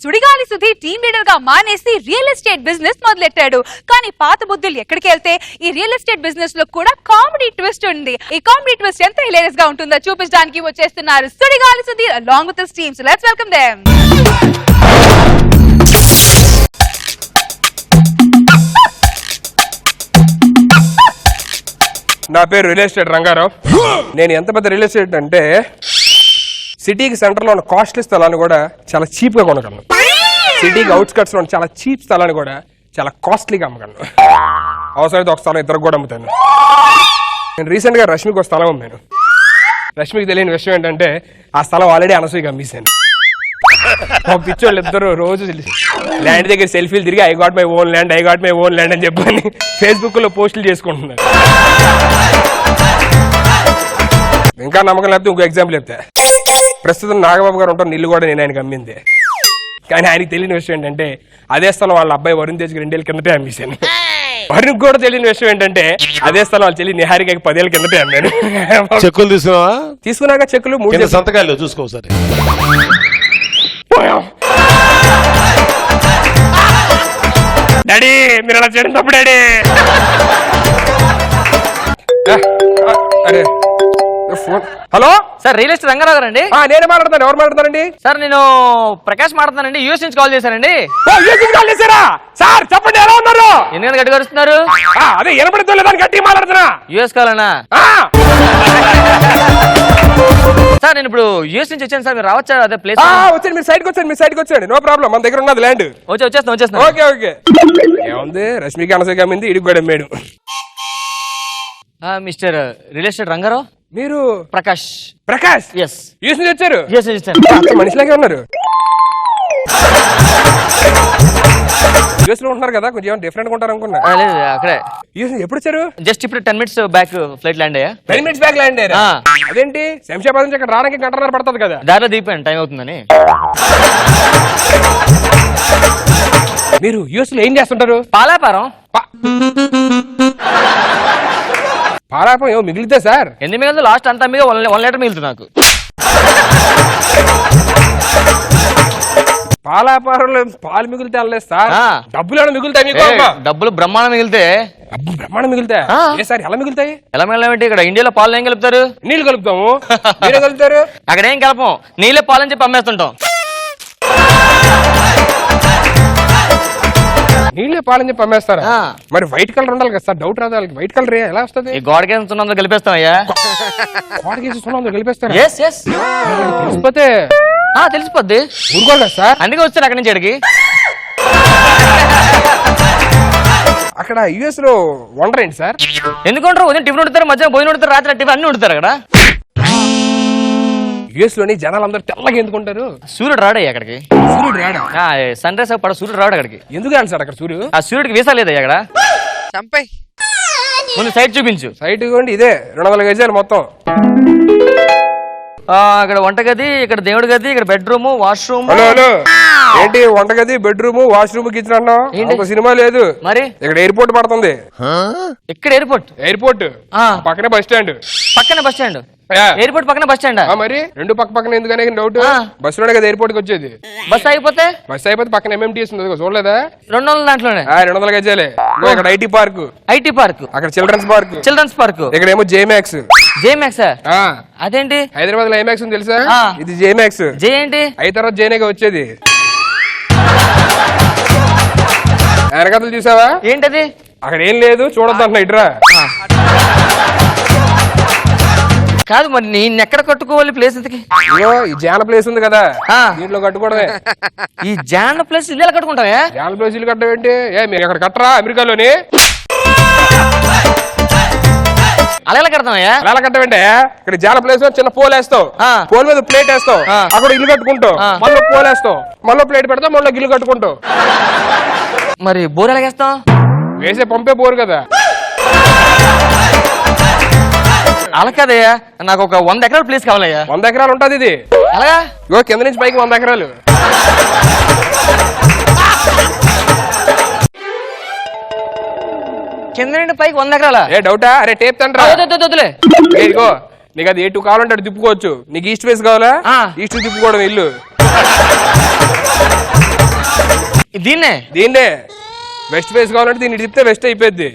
Sudigali Sudheer team leader గా మానేసి real estate business మొదలెట్టాడు. కానీ పాత బుద్ధులు ఎక్కడికి వెళ్తే ఈ రియల్ ఎస్టేట్ బిజినెస్ లో కూడా కామెడీ ట్విస్ట్ ఉంది. ఈ కామెడీ ట్విస్ట్ ఎంత హిలేరియస్ గా ఉంటుందో చూపించడానికి వచ్చేస్తున్నారు Sudigali Sudheer along with his team. So let's welcome them. నా పేరు రియల్ ఎస్టేట్ రంగారావు. నేను ఎంత పెద్ద రియల్ ఎస్టేట్ అంటే సిటీకి సెంటర్ లో ఉన్న కాస్ట్లీ స్థలాన్ని కూడా చాలా చీప్ గా కొనగలను. సిటీకి అవుట్స్కట్స్ లో చాలా చీప్ స్థలాన్ని కూడా చాలా కాస్ట్లీగా అమ్మగలను. అవసరమైతే ఒక స్థలం ఇద్దరు కూడా అమ్ముతాను. నేను రీసెంట్ గా రష్మికి ఒక స్థలం అమ్మాను. రష్మికి తెలియని విషయం ఏంటంటే ఆ స్థలం ఆల్రెడీ అనసూయగా అమ్మేశాను. ఒక పిచ్చోళ్ళు ఇద్దరు రోజు ల్యాండ్ దగ్గర సెల్ఫీలు తిరిగి I got my own land అని చెప్పని ఫేస్బుక్ లో పోస్టులు చేసుకుంటున్నారు. ఇంకా నమ్మకం లేకపోతే ఇంకో ఎగ్జాంపుల్ చెప్తా. ప్రస్తుతం నాగబాబు గారు ఉంటారు, ఇల్లు కూడా నేను ఆయనకి అమ్మింది. కానీ ఆయనకి తెలియని విషయం ఏంటంటే అదే స్థలం వాళ్ళ అబ్బాయి వరుణ్ తేజ్కి 2 ఏళ్ళ కిందటే అమ్మేశాను. వరుణ్ కూడా తెలియని విషయం ఏంటంటే అదే స్థలం వాళ్ళ చెల్లి నిహారికకి 10 ఏళ్ళ కిందటే అమ్మాను. చెక్కులు తీసుకున్నాక చెక్కులు 3 సంతకాలు చూసుకో సరే. డాడీ మీరు అలా చేయడం తప్పు డాడీ. అరే phone. Hello sir real estate Rangarao గారండి. నేనే మాట్లాడతాను. ఎవరు మాట్లాడతానండి? సార్ నేను ప్రకాష్ మాట్లాడుతానండి. యూఎస్ నుంచి కాల్ చేశానండి. కాల్ చేశారా? సార్ చెప్పండి, ఎలా ఉన్నారు? ఎందుకంటే గట్టిగా అరుస్తున్నారు? అదే వినపడుతుంది లేదా గట్టిగా మాట్లాడుతున్నా. యూఎస్ కాలనా? సార్ నేను ఇప్పుడు యూఎస్ నుంచి వచ్చాను సార్, మీరు రావచ్చా? అదే ప్లేస్ వచ్చాను. మీరు సైడ్కి వచ్చాడు. నో ప్రాబ్లం, మన దగ్గర ఉన్నది ల్యాండ్. వచ్చేస్తాను. ఓకే ఏముంది, రష్మికి అనసూయ అమ్మింది, ఇడికి కూడా అమ్మాడు. మిస్టర్ రియల్ ఎస్టేట్ రంగారావు, మీరు ప్రకాష్. ఎస్, యూఎస్ నుంచి వచ్చారు. మనిషిలాగే ఉన్నారు. యూఎస్ లో ఉంటున్నారు కదా, కొంచెం డిఫరెంట్ గా ఉంటారు అనుకున్నా. లేదు అక్కడే. యూఎస్ ఎప్పుడు వచ్చారు? జస్ట్ ఇప్పుడు 10 minutes బ్యాక్ ఫ్లైట్ ల్యాండ్ అయ్యా. 10 minutes బ్యాక్ ల్యాండ్ అయ్యారా? అదేంటి, శంషాబాద్ నుంచి అక్కడ రావడానికి గంటన్నర పడుతుంది కదా. దారిలో దిగిపోయాను, టైం అవుతుందని. మీరు యూఎస్ లో ఏం చేస్తుంటారు? పాలాపారం. పాలాపం ఏమో మిగిలితే సార్? ఎన్ని మిగిలింది? లాస్ట్ అంతా మీద 1 లీటర్ మిగులుతుంది నాకు. పాలాపారంలో పాలు మిగిలితే అనలేదు సార్, డబ్బులు ఏమైనా మిగులుతాయి మీకు? డబ్బులు బ్రహ్మాండం మిగిలితే. బ్రహ్మాండం మిగులుతాయి? ఏ సార్ ఎలా మిగులుతాయి? ఎలా మిగిలినాయంటే ఇక్కడ ఇండియాలో పాలు ఏం కలుపుతారు? నీళ్లు కలుపుతాము. మీరే కలుపుతారు? అక్కడ ఏం కలపం, నీళ్ళే పాలని చెప్పి అమ్మేస్తుంటాం. నీళ్ళే పాలని చెప్పి అమ్మేస్తారా? మరి వైట్ కలర్ ఉండాలి కదా సార్, డౌట్ రాదు వాళ్ళకి. వైట్ కలర్ ఎలా వస్తుంది? ఈ గోడకేసి సున్నంలో కలిపేస్తాం అయ్యా. గోడకేసి సున్నంలో కలిపేస్తారా? తెలిసిపోతే తెలిసిపోద్ది. ఊరుకోవాలి కదా సార్, అందుకే వచ్చారు అక్కడి నుంచి ఇక్కడికి. అక్కడ యుఎస్ లో వండర్ ఏంటి సార్? ఎందుకుంటారు? ఉదయం టిఫిన్ వండుతారు, మధ్యాహ్నం భోజనం వండుతారు, రాత్రి టిఫిన్ అన్ని వండుతారు అక్కడ. యుఎస్ లోని జనాలు అందరూ తెల్లగా ఎందుకుంటారు? సూర్యుడు రాడయ్యా అక్కడికి. సూర్యుడు రాడా? సన్ రైజ్ పడ సూర్యుడు రాడు అక్కడికి. ఎందుకు రాడు సార్ అక్కడ సూర్యుడు? ఆ సూర్యుడికి వీసా లేదయ్యా అక్కడ. చంపై ముందు సైట్ చూపించు. సైట్ ఇదే 200 గజాలు మొత్తం. అక్కడ వంటగది, ఇక్కడ దేవుడి గది, ఇక్కడ బెడ్రూమ్, వాష్రూమ్. హలో ఏంటి వంటగది, బెడ్రూమ్, వాష్రూమ్, కిచెన్ అన్నావు? ఒక సినిమా లేదు మరి. ఇక్కడ ఎయిర్పోర్ట్ పడుతుంది. ఇక్కడ ఎయిర్పోర్ట్ పక్కనే బస్ స్టాండ్. ఎయిర్పోర్ట్ పక్కన బస్ స్టాండ్. మరి రెండు పక్కన ఎందుకనే డౌట్? బస్ లోనే కదా ఎయిర్పోర్ట్ కి వచ్చేది. బస్ అయిపోతే పక్కన MMTS ఉంది, చూడలేదా? 200 దాంట్లోనే 200 గజాలే. ఇక్కడ ఐటీ పార్క్, అక్కడ చిల్డ్రన్స్ పార్క్, ఇక్కడ ఏమో జేమాక్స్. అదేంటి? హైదరాబాద్ లో ఐమాక్స్ ఉంది తెలుసా? ఇది జేమాక్స్. జే ఏంటి? అయిన తర్వాత జేనేగా వచ్చేది. వెనకతలు చూసావా? ఏంటది? అక్కడ ఏం లేదు, చూడొద్దు అంటున్నా. ఇట్రా. కాదు మరి నేను ఎక్కడ కట్టుకోవాలి ప్లేస్? ఇంతకి ఈ జాన ప్లేస్ ఉంది కదా, దీంట్లో కట్టుకోవడమే. ఈ జాన ప్లేస్ ఇల్లు ఎలా కట్టుకుంటావా? జాన ప్లేస్ ఇల్లు కట్టవేంటి? మీరు అక్కడ కట్టరా అమెరికాలోని? అలా కడతామయ్యా? అలా కట్టవేంటే? ఇక్కడ జాన ప్లేస్ చిన్న పోల్ వేస్తావు, పోల్ మీద ప్లేట్ వేస్తావు, అక్కడ ఇల్లు కట్టుకుంటావు, మళ్ళీ పోల్ వేస్తావు, మళ్ళీ ప్లేట్ పెడతావు, మళ్ళీ ఇల్లు కట్టుకుంటావు. మరి బోర్ ఎలాగేస్తావు? వేసే పంపే బోరు కదా. అలా కదయ్యా, నాకు ఒక 100 ఎకరాల ప్లేస్ కావాలయ్యా. 100 ఎకరాలు ఉంటుంది ఇది. అలాగా? కింద నుంచి పైకి 100 ఎకరాలు. కింద నుండి పైకి 100 ఎకరాల? ఏ డౌటా? అరే టేప్ తండ్రా. వద్దులే. ఇదిగో నీకు అది ఎటు కావాలంటే అటు తిప్పుకోవచ్చు. నీకు ఈస్ట్ ఫేస్ కావాలా? ఈస్ట్ తిప్పుకోవడం ఇల్లు. దీన్నే దీన్నే వెస్ట్ ఫేస్ కావాలంటే దీన్ని తిప్పితే వెస్ట్ అయిపోద్ది,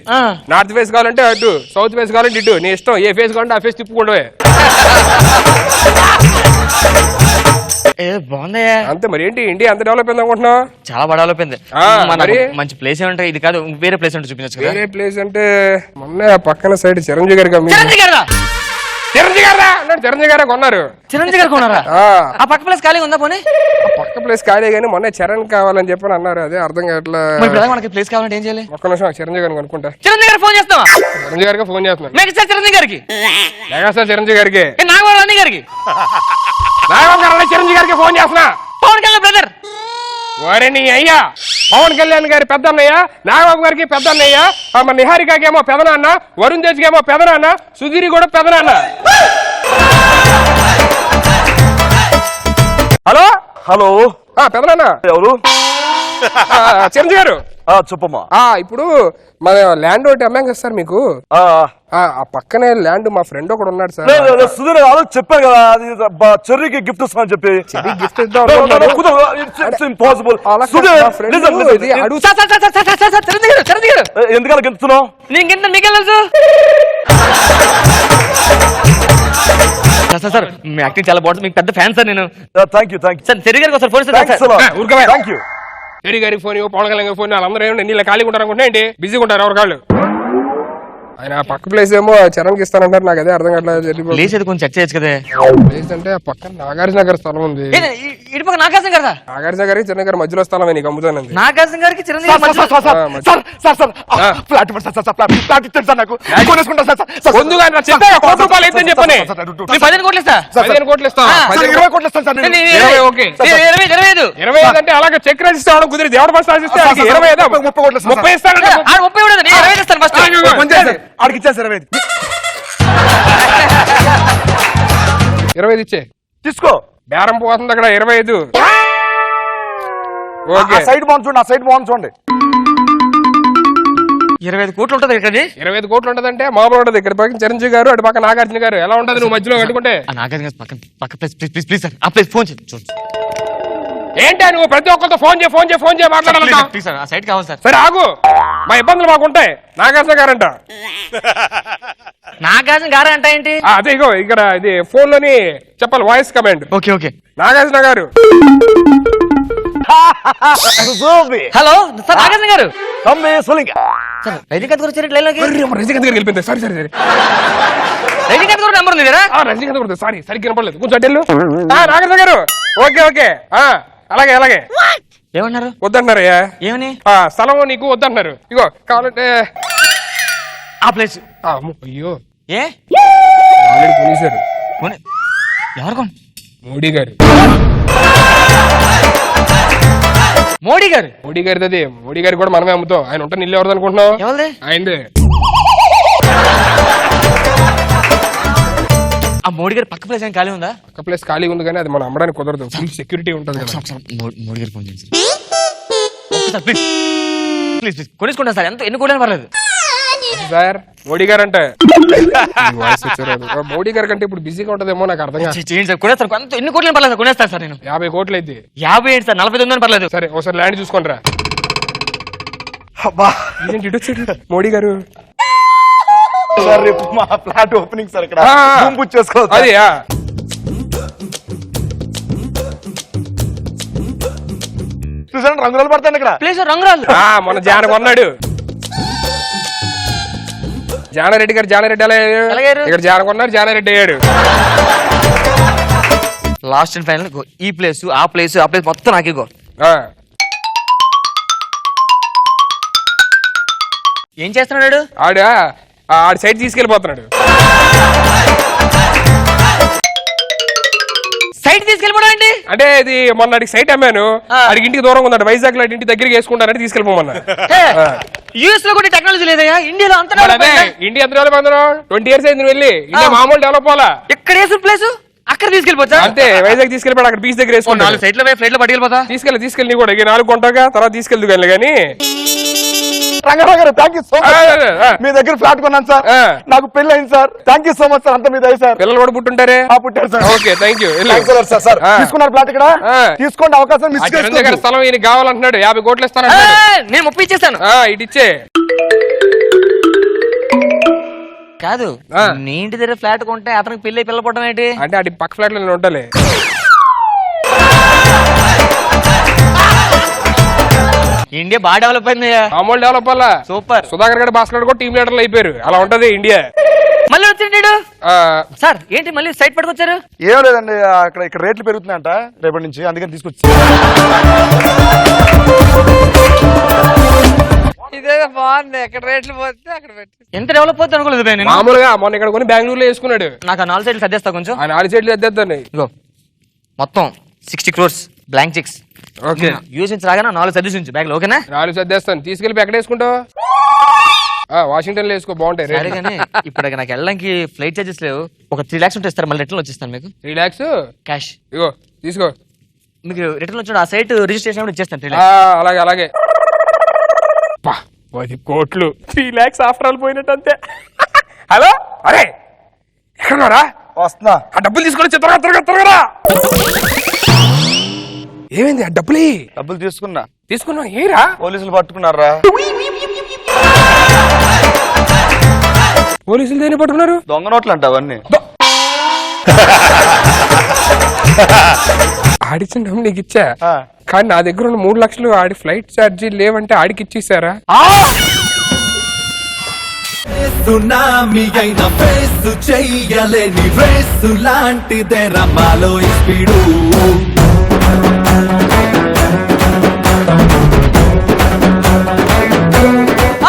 నార్త్ ఫేస్ కావాలంటే అటు, సౌత్ ఫేస్ కావాలంటే ఇటు. నీ ఇష్టం, ఏ ఫేస్ కావాలంటే ఆ ఫేస్ తిప్పుకోవడమే. బాగుందయ్యా. అంతే మరి. ఏంటి ఇండియా అంత డెవలప్ అయింది అనుకుంటున్నావు? చాలా బాగా డెవలప్ అయింది. మరి మంచి ప్లేస్ ఏమంటే ఇది కాదు, వేరే ప్లేస్ అంటే చూపించచ్చు. వేరే ప్లేస్ అంటే మొన్న పక్కన సైడ్ చిరంజీవి గారికి చిరంజీవి గారు చిరంజీవి గారే కొన్నారు. చిరంజీవి గారు కొన్నారా? ఆ పక్క ప్లేస్ ఖాళీ ఉందా? పోనీ పక్క ప్లేస్ ఖాళీ కానీ మొన్న చరణ్ కావాలని చెప్పని అన్నారు. అదే అర్థం కావట్లా. మనకి ప్లేస్ కావాలంటే ఏం చేయాలి? ఒక్క నిమిషం చిరంజీవి గారిని అనుకుంటా. చిరంజీవి గారు ఫోన్ చేస్తావా? చిరంజీవి గారికి ఫోన్ చేస్తున్నాను. మెగాస్టార్ చిరంజీవి గారికి, మెగాస్టార్ చిరంజీవి గారికి, నాగబాబు అన్ని గారికి, చిరంజీవి గారికి ఫోన్ చేస్తున్నా. పవన్ కళ్యాణ్ బ్రదర్. వారే నీ అయ్యా పవన్ కళ్యాణ్ గారి పెద్ద అన్నయ్య, నాగబాబు గారికి పెద్ద అన్నయ్య, మన నిహారికకి ఏమో పెదనాన్న, వరుణ్ తేజ్కి ఏమో పెదనాన్న, సుధీర్ కూడా పెదనాన్న. హలో హలో పెదనాన్న ఎవరు? చిరంజీవి గారు చెప్పమ్మా. ఇప్పుడు మన ల్యాండ్ ఒకటి అమ్మాం కదా సార్ మీకు. ఆ పక్కనే ల్యాండ్ మా ఫ్రెండ్ ఒకడు ఉన్నాడు సార్. సుధీర్ చెప్పాను కదా, అది చెర్రీకి గిఫ్ట్ ఇస్తామని చెప్పి. గిఫ్ట్ ఎందుకలా గెలుస్తున్నావు? నీకెంత సార్ మీ యాక్టింగ్ చాలా బాగుంటుంది, మీకు పెద్ద ఫ్యాన్ సార్ నేను. Thank you thank you sir తిరిగి ఒకసారి ఫోన్ థ్యాంక్ యూ. చెరి గారికి ఫోన్, పవన్ కళ్యాణ్ ఫోన్, వాళ్ళందరూ ఏమన్నా ఇలా ఖాళీగా ఉంటారు అనుకుంటే ఏంటి, బిజీగా ఉంటారు ఎవరు కాళ్ళు. ఆయన పక్క ప్లేస్ ఏమో చరణ్కి ఇస్తానంటారు. నాకు అదే అర్థం కావట్లేదు. ప్లేస్ అది కొంచెం చెక్ చేయొచ్చు కదా. ప్లేస్ అంటే పక్కన నాగార్జున గారి స్థలం ఉంది. ఇటు పక్క నాగార్జున గారు, నాగార్జున గారికి చిన్న గారి మధ్యలో స్థలం నీకు అమ్ముతానండి. నాగార్జున గారికి చిరంజీవి ముందుగా 15 కోట్లు ఇస్తా. 15 కోట్లు ఇస్తా. 20 కోట్లు ఇస్తాను సార్. 25 అంటే అలాగే చెక్ రాసిస్తా కుదిరి దేవుడు బస్ రాసిస్తే 20 30 కోట్లు 30 ఇస్తాను. 20 ఇస్తాను ఫస్ట్. ఆడికి ఇచ్చేసారు 25 ఇచ్చే తీసుకో. బేరం పోతుంది అక్కడ 25. సైడ్ బాగుంది చూడండి, ఆ సైడ్ బాగుంది చూడండి. 25 కోట్లు ఉంటుంది ఇక్కడ. 25 కోట్లు ఉంటదంటే మామూలు ఉంటది. ఇక్కడ పక్కన చిరంజీవి గారు, అటు పక్క నాగార్జున గారు. ఎలా ఉంటది నువ్వు మధ్యలో కట్టుకుంటే? నాగార్జున పక్క ప్లేస్ ప్లీజ్ ప్లీజ్ సార్, ఆ ప్లేస్ ఫోన్ చేయండి. ఏంటా నువ్వు ప్రతి ఒక్కరితో ఫోన్ చేయి మాట్లాడాలి. ప్లీజ్ సార్, ఆ సైడ్ కావాలి సార్. సరే ఆగు, మా ఇబ్బందులు మాకుంటాయి. నాగార్జున గారంట. నాగార్జున గారు అంట ఏంటి? అదే ఇగో ఇక్కడ ఇది ఫోన్ లోని చెప్పాలి, voice command. Okay okay. Nagarjuna గారు. హలో సార్, నాగార్జున గారు. సార్ రజనీకాంత్ గారు వచ్చారు లైన్లోకి. రజనీకాంత్ గారు వెళ్ళిపోయింది. సరే రజనీకాంత్ గారు నెంబర్ ఉంది కదా? రజనీకాంత్ గారు సారీ సరిగ్గా కనపడలేదు. కొంచెం అడ్డెళ్ళు. నాగార్జున గారు ఓకే అలాగే ఏమన్నారు? వద్దంటున్నారయ్యా. ఏమని? స్థలం నీకు వద్దంటున్నారు. ఇగో కావాలంటే ఆ ప్లేస్. అయ్యో ఏ ఆల్రెడీ కొనేశారు. ఎవరు కొను? మోడీ గారు. మోడీ గారిది అది. మోడీ గారికి కూడా మనమే అమ్ముతాం. ఆయన ఉంటే ఇల్లు ఎవరిది అనుకుంటున్నావు? ఎవరిది? ఆయనదే. ఆ మోడీ గారి పక్క ప్లేస్ ఏం ఖాళీ ఉందా? పక్క ప్లేస్ ఖాళీ ఉంది కానీ అది మనం అమ్మడానికి కుదరదు. ఫుల్ సెక్యూరిటీ ఉంటుంది కదా. మోడీ గారు ఫోన్ చేయండి సార్. ప్లీజ్ ప్లీజ్ కొనేసుకుంటాను సార్. ఎన్ని కోట్లని పర్లేదు సార్. మోడీ గారు అంటే మోడీ గారి కంటే ఇప్పుడు బిజీగా ఉంటదేమో నాకు అర్థం కాదు. చేయండి సార్, కొనేస్తాను. ఎన్ని కోట్లని పర్లేదు సార్, కొనేస్తాను సార్ నేను. 50 కోట్లు అయితే. 50 ఏంటి సార్, 49 పర్లేదు. సరే ఒకసారి ల్యాండ్ చూసుకుంటారా. మోడీ గారు సార్ రేపు మా ఫ్లాట్ ఓపెనింగ్ సార్. ఇక్కడ బుక్ చేసుకోవాలి. అది చూసాను రంగురాలు పడతాను ఇక్కడ. ప్లేస్ రంగురాలు. మొన్న జాన కొన్నాడు. జానారెడ్డి గారు. జానారెడ్డి ఎలా అయ్యారు? ఇక్కడ జాన కొన్నారు, జానారెడ్డి అయ్యాడు. లాస్ట్ అండ్ ఫైనల్ ఈ ప్లేస్ ఆ ప్లేస్ మొత్తం నాకే గో. ఏం చేస్తున్నాడు? ఆడి సైడ్ తీసుకెళ్లిపోతున్నాడు. సైట్ తీసుకెళ్ళిపోవడం అండి? అంటే ఇది మొన్న అడిగి సైట్ అమ్మాను. అడిగి ఇంటికి దూరంగా ఉన్నాడు. వైజాగ్ లో ఇంటి దగ్గరికి వేసుకుంటానంటే తీసుకెళ్ళిపోమన్నా. యూఎస్ లో కూడా టెక్నాలజీ లేదయా? ఇండియాలో అంతా ఇండియా ఎంత డెవలప్ అయిందో. 20 years అయింది వెళ్ళి. ఇండియా మామూలు డెవలప్ అవ్వాలా. ఎక్కడ వేసిన ప్లేస్ అక్కడ తీసుకెళ్ళిపోతా. అంతే వైజాగ్ తీసుకెళ్ళిపోయి అక్కడ బీచ్ దగ్గర వేసుకుని 4 సైట్ల ఫ్లైట్ లో పట్టుకెళ్ళిపోతా. తీసుకెళ్ళి నీ కూడా 4 కొంటాగా తర్వాత తీసుకెళ్దు కానీ రంగారావు గారు థ్యాంక్ యూ సో మచ్ ఆ. మీ దగ్గర ఫ్లాట్ కొన్నాను సార్ ఆ. నాకు పెళ్లి అయింది sir thank you so much sir అంత మీద సార్ పిల్లలు కూడా పుట్టుంటారే పుట్టారు sir okay thank you thanks sir sir ఆ. తీసుకున్నారు ఫ్లాట్ ఇక్కడ ఆ. తీసుకోండి అవకాశం మిస్ చిరంజీవి గారి చేసుకోండి స్థలం ఈయన కావాలంటున్నాడు 50 కోట్లు ఇస్తానంటున్నాడు నేను 30 ఇచ్చేస్తాను ఇటు ఇచ్చే కాదు ఆ. నీ ఇంటి దగ్గర ఫ్లాట్ కొంటే అతనికి పెళ్లి పిల్ల పుట్టడం ఏంటి అంటే అటు పక్క ఫ్లాట్ లో నేను ఉంటాలే ఇండియా బాగా డెవలప్ అయింది మామూలు డెవలప్ అలా సూపర్ సుధాకర్ గారు భాస్కర్ కూడా టీమ్ లీడర్లు అయిపోయారు అలా ఉంటది ఇండియా మళ్ళీ వచ్చిండు ఆ, సార్ ఏంటి మళ్ళీ సైట్ పట్టుకొచ్చారు ఏం లేదండి ఇక్కడ రేట్లు పెరుగుతున్నాయంట రేపటి నుంచి అందుకని తీసుకొచ్చి ఇదేదో బాగుంది ఎక్కడ రేట్లు పోతే అక్కడ పెట్టి ఎంత డెవలప్ అవుతుంది అనుకోలేదు నేను మామూలుగా మొన్న ఇక్కడ కొని బెంగళూరులో వేసుకున్నాడు నాకు ఆ 4 సైట్లు సర్దేస్తా కొంచెం ఆ 4 సైట్లు ఎద్దేస్తాను ఇగో మొత్తం 60 crores blank checks okay use నుంచి రాగానే 4 సర్దేసి బ్యాగ్ ఓకేనా 4 సర్దేస్తాను తీసుకెళ్ళి ఎక్కడ వేసుకుంటావు వాషింగ్టన్ లో వేసుకో బాగుంటాయి సరే రేట్లు. కానీ ఇప్పుడు నాకు వెళ్ళడానికి ఫ్లైట్ చార్జెస్ లేవు ఒక 3 lakhs ఉంటే ఇస్తారు మళ్ళీ రిటర్న్ వచ్చేస్తాను మీకు 3 lakhs క్యాష్ ఇగో తీసుకో మీకు రిటర్న్ వచ్చి ఆ సైట్ రిజిస్ట్రేషన్ కూడా ఇచ్చేస్తాను 3 ఆ, lakhs అలాగే అలాగే 10 కోట్లు 3 lakhs ఆఫ్టర్ ఆల్ పోయినట్టు అంతే హలో అరే ఎక్కడున్నారా వస్తున్నా ఆ డబ్బులు తీసుకొని త్వరగా త్వరగా త్వరగా ఏమైంది ఆ డబ్బులు డబ్బులు తీసుకున్నా తీసుకున్నావు ఏరా పోలీసులు పట్టుకున్నారా పోలీసులు దేని పట్టుకున్నారు దొంగ నోట్లు అంట అవన్నీ ఆడిచ్చిన డబ్బు నీకు ఇచ్చా ఆ. కానీ నా దగ్గర ఉన్న 3 లక్షలు ఆడి ఫ్లైట్ ఛార్జీ లేవంటే ఆడికి ఇచ్చేసారా సునామీ అయిన ఫేసు చెయ్యలేని రేసు లాంటిదే రమాలో speed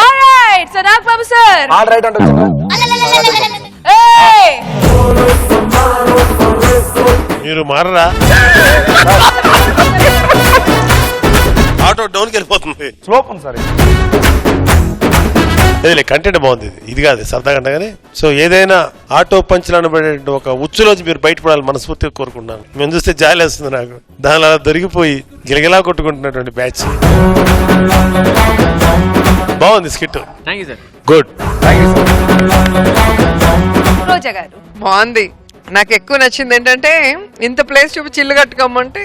alright so Nagababu sir all right అంటే ఏయ్ మీరు మారరా ఆటో డౌన్కి వెళ్ళిపోతుంది స్లోప్ ఉంది సార్ ఏదిలే కంటెంట్ బాగుంది ఇది కాదు సరదాగా అంటే కానీ సో ఏదైనా ఆటో పంచులు అనబడే ఒక ఉచ్చులోంచి మీరు బయటపడాలి మనస్ఫూర్తిగా కోరుకుంటున్నాను మేము చూస్తే జాలి వేస్తుంది నాకు దానిలో అలా దొరికిపోయి గిలగిలా కొట్టుకుంటున్నటువంటి బ్యాచ్ బాగుంది skit thank you sir good Roja గారు బాగుంది నాకు ఎక్కువ నచ్చింది ఏంటంటే ఇంత ప్లేస్ చూపించి ఇల్లు కట్టుకోమంటే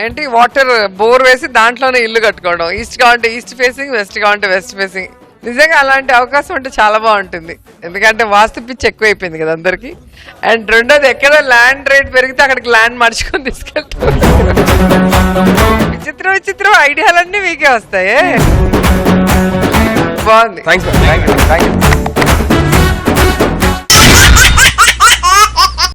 ఏంటి వాటర్ బోర్ వేసి దాంట్లోనే ఇల్లు కట్టుకోవడం ఈస్ట్ గా ఉంటే ఈస్ట్ ఫేసింగ్ వెస్ట్ గా ఉంటే వెస్ట్ ఫేసింగ్ నిజంగా అలాంటి అవకాశం ఉంటే చాలా బాగుంటుంది ఎందుకంటే వాస్తు పిచ్చి ఎక్కువైపోయింది కదా అందరికి అండ్ రెండోది ఎక్కడ ల్యాండ్ రేట్ పెరిగితే అక్కడికి ల్యాండ్ మార్చుకొని తీసుకెళ్తారు విచిత్ర విచిత్ర ఐడియాలన్నీ మీకే వస్తాయే బాగుంది థ్యాంక్స్ థ్యాంక్ యూ